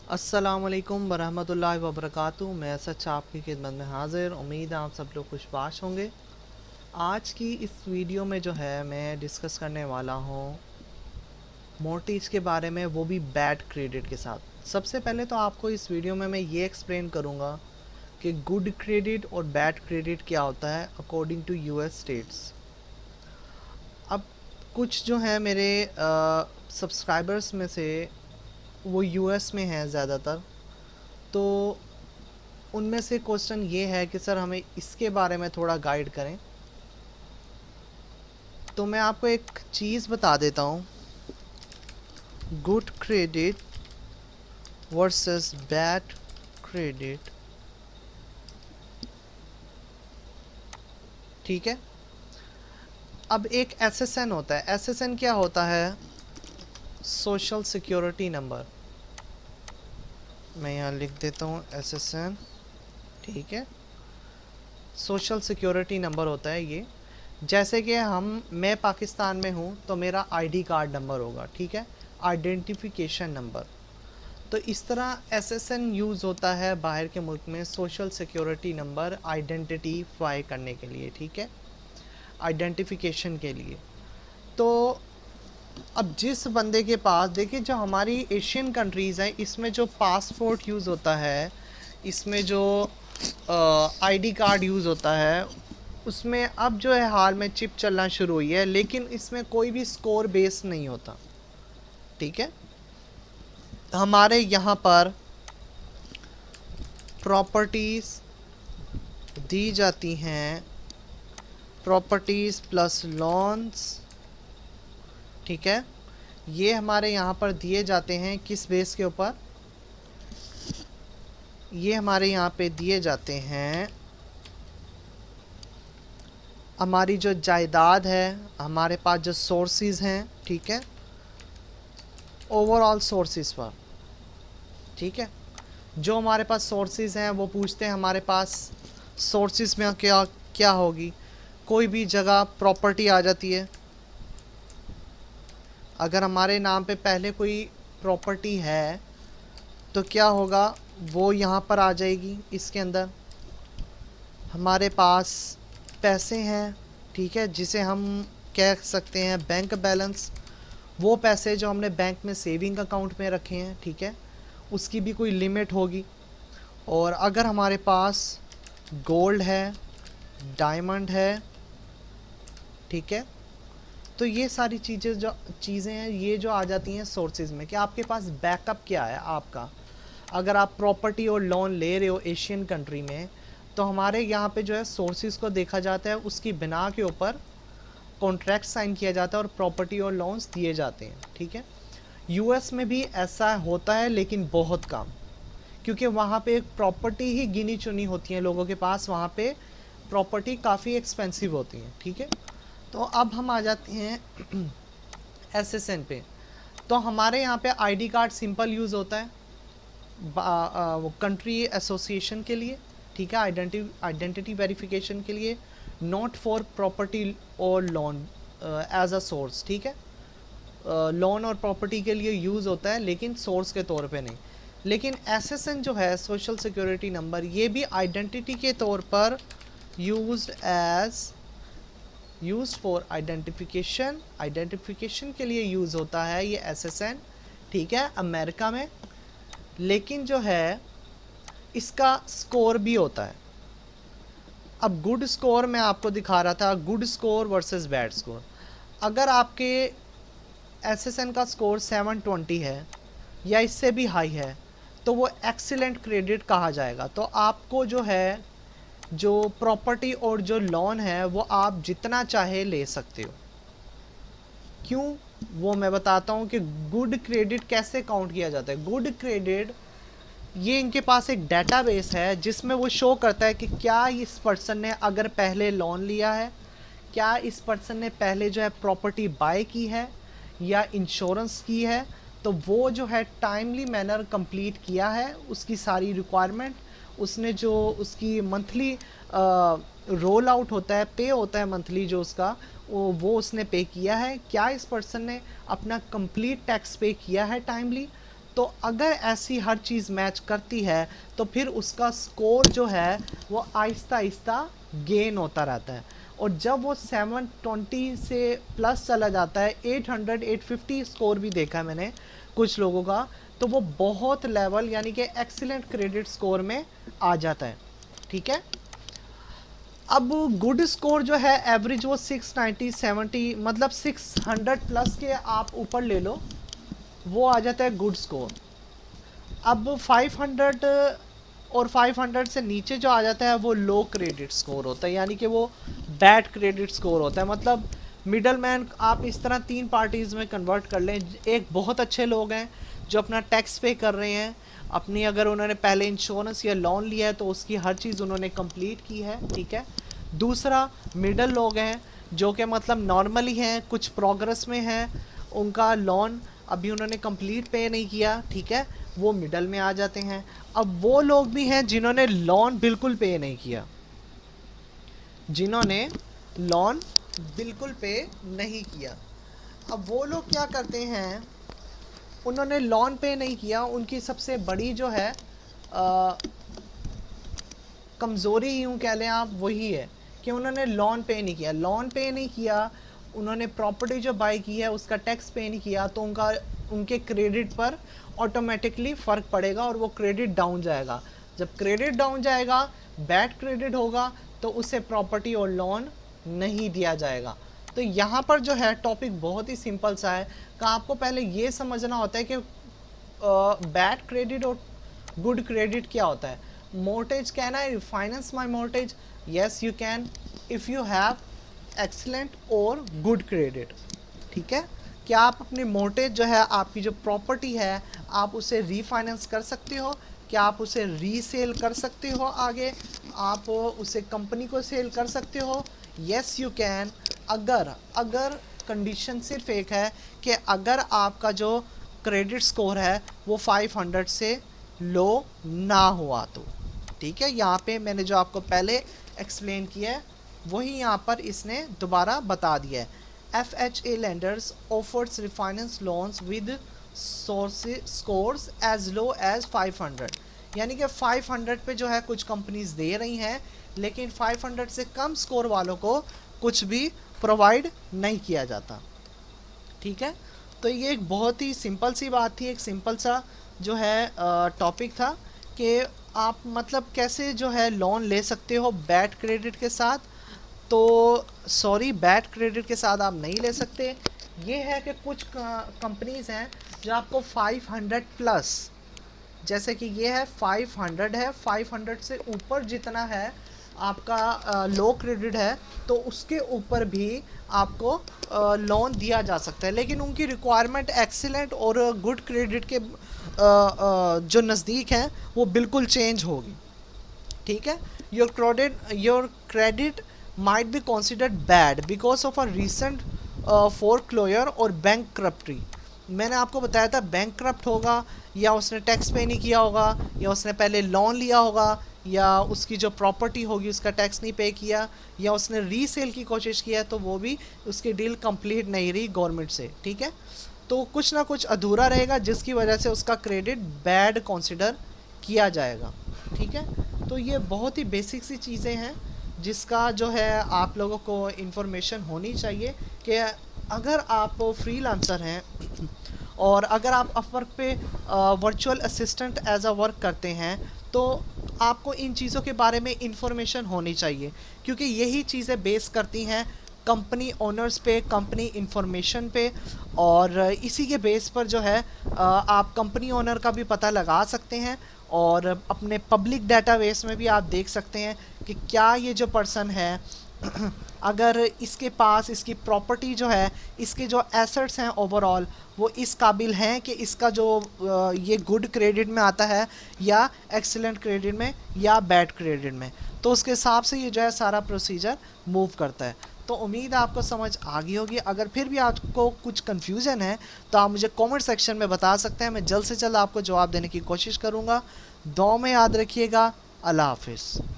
अस्सलामुअलैकुम वरहमतुल्लाहि वबरकातुहू। मैं सच आपकी खिदमत में हाज़िर। उम्मीद है आप सब लोग खुशबाश होंगे। आज की इस वीडियो में जो है मैं डिस्कस करने वाला हूँ मोर्टगेज के बारे में, वो भी बैड क्रेडिट के साथ। सबसे पहले तो आपको इस वीडियो में मैं ये एक्सप्लेन करूँगा कि गुड क्रेडिट और बैड क्रेडिट क्या होता है अकॉर्डिंग टू यूएस स्टेट्स। अब कुछ जो है मेरे सब्सक्राइबर्स में से वो यूएस में हैं ज़्यादातर, तो उनमें से क्वेश्चन ये है कि सर हमें इसके बारे में थोड़ा गाइड करें। तो मैं आपको एक चीज़ बता देता हूँ, good credit versus bad credit. ठीक है। अब एक एसएसएन होता है। एसएसएन क्या होता है? Social security number. मैं यहाँ लिख देता हूँ एसएसएन। ठीक है, सोशल सिक्योरिटी नंबर होता है ये। जैसे कि मैं पाकिस्तान में हूँ तो मेरा आईडी कार्ड नंबर होगा। ठीक है, आइडेंटिफिकेशन नंबर। तो इस तरह एसएसएन यूज़ होता है बाहर के मुल्क में, सोशल सिक्योरिटी नंबर आइडेंटिफाई करने के लिए। ठीक है, आइडेंटिफिकेशन के लिए। तो अब जिस बंदे के पास, देखिए जो हमारी एशियन कंट्रीज़ हैं, इसमें जो पासपोर्ट यूज़ होता है, इसमें जो आईडी कार्ड यूज़ होता है, उसमें अब जो है हाल में चिप चलना शुरू हुई है, लेकिन इसमें कोई भी स्कोर बेस नहीं होता। ठीक है, हमारे यहाँ पर प्रॉपर्टीज़ दी जाती हैं, प्रॉपर्टीज़ प्लस लोन्स। ठीक है, ये हमारे यहाँ पर दिए जाते हैं किस बेस के ऊपर? ये हमारे यहाँ पे दिए जाते हैं हमारी जो जायदाद है, हमारे पास जो सोर्सेज हैं, ठीक है, ओवरऑल सोर्सेज पर। ठीक है, जो हमारे पास सोर्सेज हैं वो पूछते हैं हमारे पास सोर्सेज में क्या क्या होगी। कोई भी जगह प्रॉपर्टी आ जाती है, अगर हमारे नाम पे पहले कोई प्रॉपर्टी है तो क्या होगा, वो यहाँ पर आ जाएगी। इसके अंदर हमारे पास पैसे हैं, ठीक है, जिसे हम कह सकते हैं बैंक बैलेंस। वो पैसे जो हमने बैंक में सेविंग अकाउंट में रखे हैं, ठीक है, उसकी भी कोई लिमिट होगी। और अगर हमारे पास गोल्ड है, डायमंड है, ठीक है, तो ये सारी चीज़ें हैं, ये जो आ जाती हैं सोर्सेज में, कि आपके पास बैकअप क्या है आपका। अगर आप प्रॉपर्टी और लोन ले रहे हो एशियन कंट्री में, तो हमारे यहाँ पे जो है सोर्सेज को देखा जाता है, उसकी बिना के ऊपर कॉन्ट्रैक्ट साइन किया जाता है और प्रॉपर्टी और लोन्स दिए जाते हैं। ठीक है, यूएस में भी ऐसा होता है लेकिन बहुत कम, क्योंकि वहाँ पे एक प्रॉपर्टी ही गिनी चुनी होती है लोगों के पास, वहाँ पे प्रॉपर्टी काफ़ी एक्सपेंसिव होती है। ठीक है, तो अब हम आ जाते हैं एसएसएन पे। तो हमारे यहाँ पे आईडी कार्ड सिंपल यूज़ होता है वो कंट्री एसोसिएशन के लिए। ठीक है, आइडेंटिटी वेरिफिकेशन के लिए, नॉट फॉर प्रॉपर्टी और लोन एज अ सोर्स। ठीक है, लोन और प्रॉपर्टी के लिए यूज़ होता है लेकिन सोर्स के तौर पे नहीं। लेकिन एसएसएन जो है, सोशल सिक्योरिटी नंबर, ये भी आइडेंटिटी के तौर पर यूज फॉर आइडेंटिफिकेशन के लिए यूज़ होता है ये एसएसएन। ठीक है, अमेरिका में। लेकिन जो है इसका स्कोर भी होता है। अब गुड स्कोर मैं आपको दिखा रहा था, good score versus bad score. अगर आपके एसएसएन का स्कोर 720 है या इससे भी हाई है, तो वो एक्सीलेंट क्रेडिट कहा जाएगा। तो आपको जो है, जो प्रॉपर्टी और जो लोन है, वो आप जितना चाहे ले सकते हो। क्यों, वो मैं बताता हूँ कि गुड क्रेडिट कैसे काउंट किया जाता है। गुड क्रेडिट, ये इनके पास एक डेटाबेस है जिसमें वो शो करता है कि क्या इस पर्सन ने अगर पहले लोन लिया है, क्या इस पर्सन ने पहले जो है प्रॉपर्टी बाय की है या इंश्योरेंस की है, तो वो जो है टाइमली मैनर कंप्लीट किया है, उसकी सारी रिक्वायरमेंट, उसने जो उसकी मंथली रोल आउट होता है, पे होता है मंथली जो उसका, वो उसने पे किया है, क्या इस पर्सन ने अपना कंप्लीट टैक्स पे किया है टाइमली। तो अगर ऐसी हर चीज़ मैच करती है तो फिर उसका स्कोर जो है वो आहिस्ता आहिस्ता गेन होता रहता है, और जब वो 720 से प्लस चला जाता है, 800 850 स्कोर भी देखा है मैंने कुछ लोगों का, तो वो बहुत लेवल यानी कि एक्सीलेंट क्रेडिट स्कोर में आ जाता है। ठीक है, अब गुड स्कोर जो है एवरेज वो 690 70 मतलब 600 प्लस के आप ऊपर ले लो, वो आ जाता है गुड स्कोर। अब 500 और 500 से नीचे जो आ जाता है वो लो क्रेडिट स्कोर होता है, यानी कि वो बैड क्रेडिट स्कोर होता है। मतलब मिडल मैन आप इस तरह तीन पार्टीज़ में कन्वर्ट कर लें। एक बहुत अच्छे लोग हैं जो अपना टैक्स पे कर रहे हैं, अपनी अगर उन्होंने पहले इंश्योरेंस या लोन लिया है तो उसकी हर चीज़ उन्होंने कंप्लीट की है। ठीक है, दूसरा मिडल लोग हैं जो कि मतलब नॉर्मली हैं, कुछ प्रोग्रेस में हैं, उनका लोन अभी उन्होंने कंप्लीट पे नहीं किया। ठीक है, वो मिडल में आ जाते हैं। अब वो लोग भी हैं जिन्होंने लोन बिल्कुल पे नहीं किया, जिन्होंने लोन बिल्कुल पे नहीं किया। अब वो लोग क्या करते हैं, उन्होंने लोन पे नहीं किया, उनकी सबसे बड़ी जो है कमज़ोरी यूँ कह लें आप, वही है कि उन्होंने लोन पे नहीं किया। लोन पे नहीं किया, उन्होंने प्रॉपर्टी जो बाई की है उसका टैक्स पे नहीं किया, तो उनके क्रेडिट पर ऑटोमेटिकली फ़र्क पड़ेगा और वो क्रेडिट डाउन जाएगा। जब क्रेडिट डाउन जाएगा, बैड क्रेडिट होगा, तो उसे प्रॉपर्टी और लोन नहीं दिया जाएगा। तो यहाँ पर जो है टॉपिक बहुत ही सिंपल सा है कि आपको पहले ये समझना होता है कि बैड क्रेडिट और गुड क्रेडिट क्या होता है। मोर्टेज, can I refinance my मोर्टेज? Yes you can, if you have excellent और गुड क्रेडिट। ठीक है, क्या आप अपनी मोर्टेज जो है, आपकी जो प्रॉपर्टी है, आप उसे रीफाइनेंस कर सकते हो? क्या आप उसे रीसेल कर सकते हो? आगे आप उसे कंपनी को सेल कर सकते हो? यस यू कैन, अगर कंडीशन सिर्फ एक है कि अगर आपका जो क्रेडिट स्कोर है वो 500 से लो ना हुआ तो। ठीक है, यहाँ पे मैंने जो आपको पहले एक्सप्लेन किया है वही यहाँ पर इसने दोबारा बता दिया है। FHA lenders offers refinance loans with scores as low as 500, यानी कि 500 पे जो है कुछ कंपनीज दे रही हैं, लेकिन 500 से कम स्कोर वालों को कुछ भी प्रोवाइड नहीं किया जाता। ठीक है, तो ये एक बहुत ही सिंपल सी बात थी, एक सिंपल सा जो है टॉपिक था कि आप मतलब कैसे जो है लोन ले सकते हो बैड क्रेडिट के साथ। तो सॉरी, बैड क्रेडिट के साथ आप नहीं ले सकते। ये है कि कुछ कंपनीज़ हैं जो आपको 500 प्लस, जैसे कि ये है 500 है, 500 से ऊपर जितना है आपका लो क्रेडिट है तो उसके ऊपर भी आपको लोन दिया जा सकता है, लेकिन उनकी रिक्वायरमेंट एक्सीलेंट और गुड क्रेडिट के जो नज़दीक हैं वो बिल्कुल चेंज होगी। ठीक है, your credit might be considered bad because of a recent foreclosure और बैंकक्रप्टरी। मैंने आपको बताया था बैंकक्रप्ट होगा, या उसने टैक्स पे नहीं किया होगा, या उसने पहले लोन लिया होगा, या उसकी जो प्रॉपर्टी होगी उसका टैक्स नहीं पे किया, या उसने रीसेल की कोशिश किया, तो वो भी उसकी डील कंप्लीट नहीं रही गवर्नमेंट से। ठीक है, तो कुछ ना कुछ अधूरा रहेगा जिसकी वजह से उसका क्रेडिट बैड कंसिडर किया जाएगा। ठीक है, तो ये बहुत ही बेसिक सी चीज़ें हैं जिसका जो है आप लोगों को इन्फॉर्मेशन होनी चाहिए कि अगर आप फ्रीलांसर हैं और अगर आप अपवर्क पे virtual assistant as a work करते हैं तो आपको इन चीज़ों के बारे में इन्फॉर्मेशन होनी चाहिए, क्योंकि यही चीज़ें बेस करती हैं कंपनी ओनर्स पे, कंपनी इंफॉर्मेशन पे, और इसी के बेस पर जो है आप कंपनी ओनर का भी पता लगा सकते हैं, और अपने पब्लिक डेटाबेस में भी आप देख सकते हैं कि क्या ये जो पर्सन है अगर इसके पास इसकी प्रॉपर्टी जो है, इसके जो एसेट्स हैं ओवरऑल वो इस काबिल हैं कि इसका जो ये गुड क्रेडिट में आता है या एक्सीलेंट क्रेडिट में या बैड क्रेडिट में, तो उसके हिसाब से ये जो है सारा प्रोसीजर मूव करता है। तो उम्मीद है आपको समझ आ गई होगी। अगर फिर भी आपको कुछ कन्फ्यूज़न है तो आप मुझे कमेंट सेक्शन में बता सकते हैं, मैं जल्द से जल्द आपको जवाब देने की कोशिश करूँगा। दुआ में याद रखिएगा। अल्लाह हाफिज़।